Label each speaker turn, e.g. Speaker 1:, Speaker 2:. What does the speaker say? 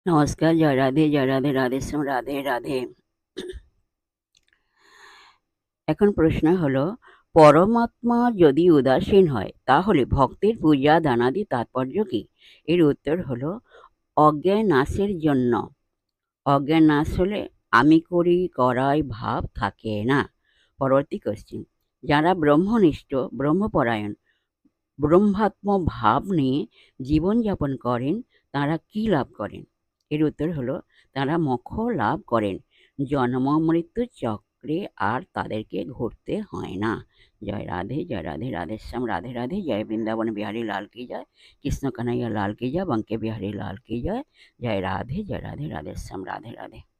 Speaker 1: নমস্কার, জয় রাধে, জয় রাধে, রাধেশ্যাম, রাধে রাধে। এখন প্রশ্ন হলো, পরমাত্মা যদি উদাসীন হয় তাহলে ভক্তের পূজা দানাদি তাৎপর্য কি? এর উত্তর হলো, অজ্ঞান নাশের জন্য। অজ্ঞান নাশ হলে আমি করি করাই ভাব থাকে না। পরবর্তী কোশ্চিন, যারা ব্রহ্মনিষ্ঠ, ব্রহ্মপরায়ণ, ব্রহ্মাত্ম ভাব নিয়ে জীবনযাপন করেন তারা কি লাভ করেন? এর উত্তর হলো, তারা মোক্ষ লাভ করেন। জন্ম মৃত্যু চক্রে আর তাদেরকে ঘুরতে হয় না। জয় রাধে, জয় রাধে, রাধেশ্যাম, রাধে রাধে। জয় বৃন্দাবন বিহারী লাল কি জয়, কৃষ্ণ কানাইয়া লাল কি জয়, বাঙ্কে বিহারী লাল কি জয়। জয় রাধে, জয় রাধে, রাধেশ্যাম, রাধে রাধে।